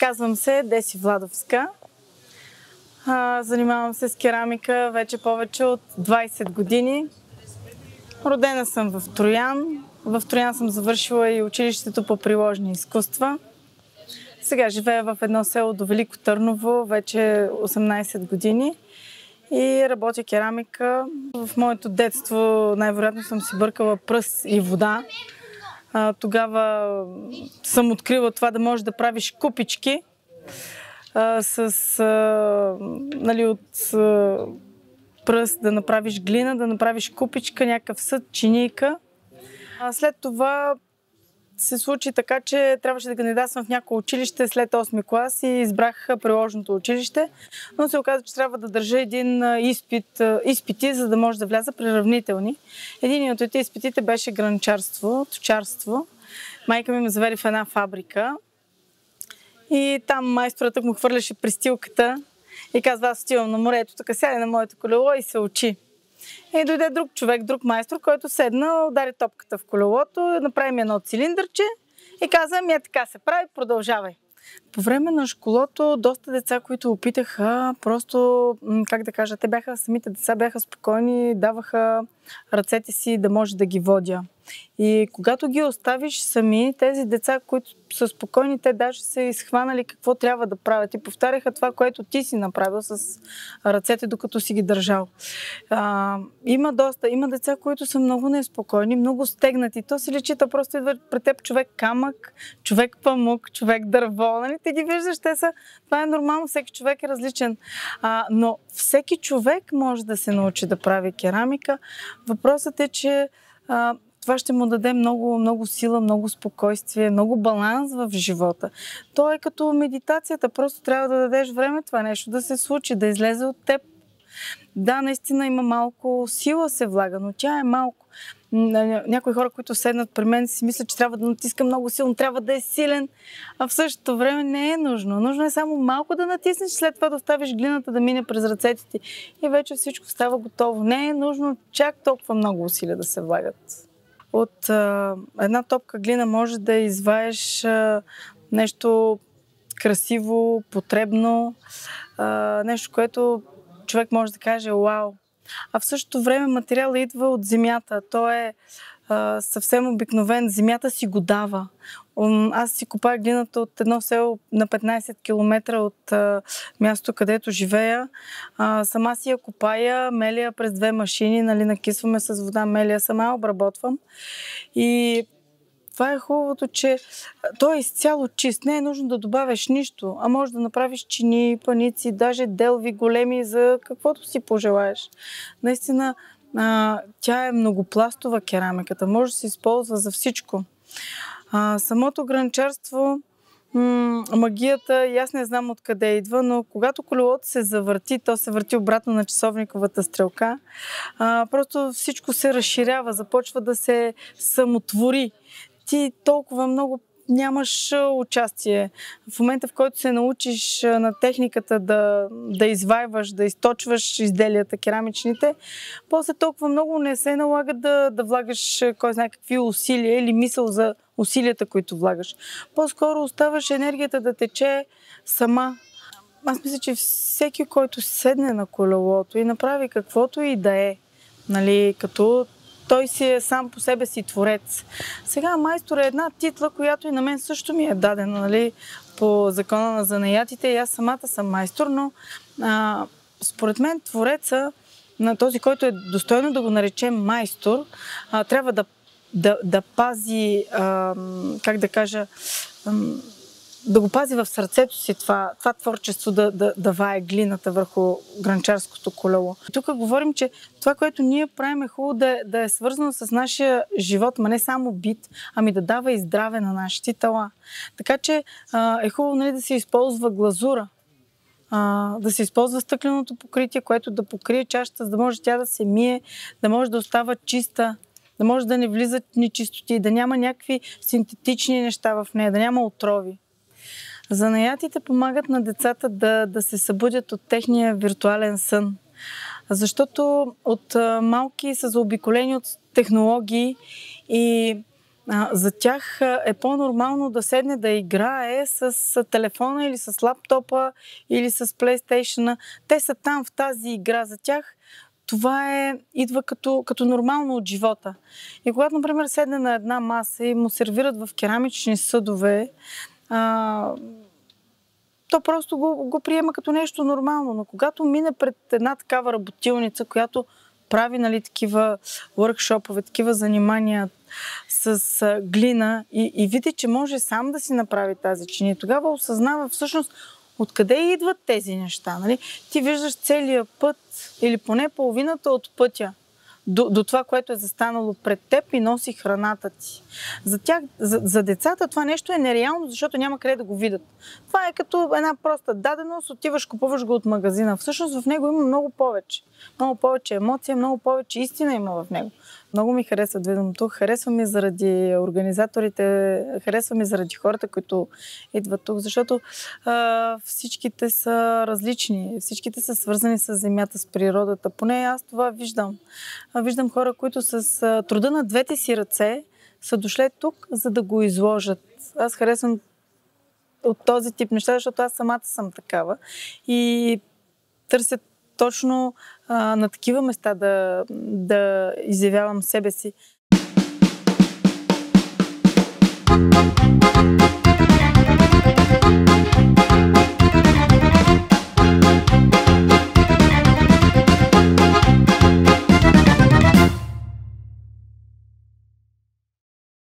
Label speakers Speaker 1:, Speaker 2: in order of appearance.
Speaker 1: Казвам се Деси Владовска. Занимавам се с керамика вече повече от 20 години. Родена съм в Троян. В Троян съм завършила и училището по приложни изкуства. Сега живея в едно село до Велико Търново, вече 18 години и работя керамика. В моето детство най-вероятно съм си бъркала пръст и вода. Тогава съм открила това да можеш да правиш купички от пръст, да направиш глина, да направиш купичка, някакъв съд, чинийка. След това се случи така, че трябваше да кандидатствам в някакво училище след 8-ми клас и избрах приложното училище, но се оказа, че трябва да държа изпити, за да може да вляза при равнителни. Един от изпитите беше гранчарство, точарство. Майка ми ме заведе в една фабрика и там майсторът му хвърляше пристилката и казва: аз отивам на морето, така сяде на моето колело и се учи. И дойде друг човек, друг майстор, който седна, удари топката в колелото, направи ми едно цилиндърче и каза: ми така се прави, продължавай. По време на школото доста деца, които опитаха, просто, как да кажа, самите деца бяха спокойни, даваха ръцете си да може да ги водя. И когато ги оставиш сами, тези деца, които са спокойни, те даже са изхванали какво трябва да правят и повтаряха това, което ти си направил с ръцете, докато си ги държал. Има деца, които са много неспокойни, много стегнати. То се личи, то просто идва пред теб човек камък, човек памук, човек дърво. Нали? Ти ги виждаш, това е нормално, всеки човек е различен. Но всеки човек може да се научи да прави керамика. Въпросът е, че това ще му даде много, много сила, много спокойствие, много баланс в живота. То е като медитацията, просто трябва да дадеш време това нещо да се случи, да излезе от теб. Да, наистина има малко сила се влага, но тя е малко. Някои хора, които седнат при мен, си мислят, че трябва да натиска много силно, трябва да е силен, а в същото време не е нужно. Нужно е само малко да натиснеш, след това да оставиш глината да мине през ръцете ти и вече всичко става готово. Не е нужно чак толкова много усилия да се влагат. От една топка глина може да изваеш нещо красиво, потребно, нещо, което човек може да каже: вау! А в същото време материалът идва от земята. Той е съвсем обикновен. Земята си го дава. Аз си копая глината от едно село на 15 км от мястото, където живея. Сама си я копая, мелия през 2 машини, накисваме с вода, мелия, сама обработвам. И това е хубавото, че той е изцяло чист. Не е нужно да добавяш нищо, а можеш да направиш чини, паници, даже делви големи, за каквото си пожелаеш. Наистина, тя е многопластова керамиката. Може да се използва за всичко. Самото гранчарство, магията, и аз не знам откъде идва, но когато колелото се завърти, то се върти обратно на часовниковата стрелка, просто всичко се разширява, започва да се самотвори. Ти толкова много нямаш участие. В момента, в който се научиш на техниката да извайваш, да източваш изделията керамичните, после толкова много не се налага да влагаш кой знае какви усилия или мисъл за усилията, които влагаш. По-скоро оставаш енергията да тече сама. Аз мисля, че всеки, който седне на колелото и направи каквото и да е, като той си е сам по себе си творец. Сега майстор е една титла, която и на мен също ми е дадена, по закона на занаятите. И аз самата съм майстор, но според мен твореца, на този, който е достойно да го наречем майстор, трябва да пази, да го пази в сърцето си това творчество, да вае глината върху гранчарското колело. Тук говорим, че това, което ние правим, е хубаво да е свързано с нашия живот, ма не само бит, ами да дава и здраве на нашите тела. Така че е хубаво да се използва глазура, да се използва стъкленото покритие, което да покрие чашата, за да може тя да се мие, да може да остава чиста, да може да не влизат нечистоти, да няма някакви синтетични неща в нея, да няма отрови. Занаятите помагат на децата да се събудят от техния виртуален сън. Защото от малки са заобиколени от технологии и За тях е по-нормално да седне да играе с телефона или с лаптопа или с PlayStation. Те са там в тази игра. За тях това идва като нормално от живота. И когато, например, седне на една маса и му сервират в керамични съдове, то просто го приема като нещо нормално. Но когато мине пред една такава работилница, която прави такива workshop-ове, такива занимания с глина и види, че може сам да си направи тази чиния, тогава осъзнава всъщност откъде идват тези неща. Нали? Ти виждаш целия път или поне половината от пътя до това, което е застанало пред теб и носи храната ти. За тях, за децата това нещо е нереално, защото няма къде да го видят. Това е като една проста даденост, отиваш, купуваш го от магазина. Всъщност в него има много повече. Много повече емоция, много повече истина има в него. Много ми харесва да видим тук. Харесва ми заради организаторите, харесва ми заради хората, които идват тук, защото всичките са различни, всичките са свързани с земята, с природата. Поне аз това виждам. Виждам хора, които с труда на двете си ръце са дошли тук, за да го изложат. Аз харесвам от този тип неща, защото аз самата съм такава. И търся точно на такива места да изявявам себе си.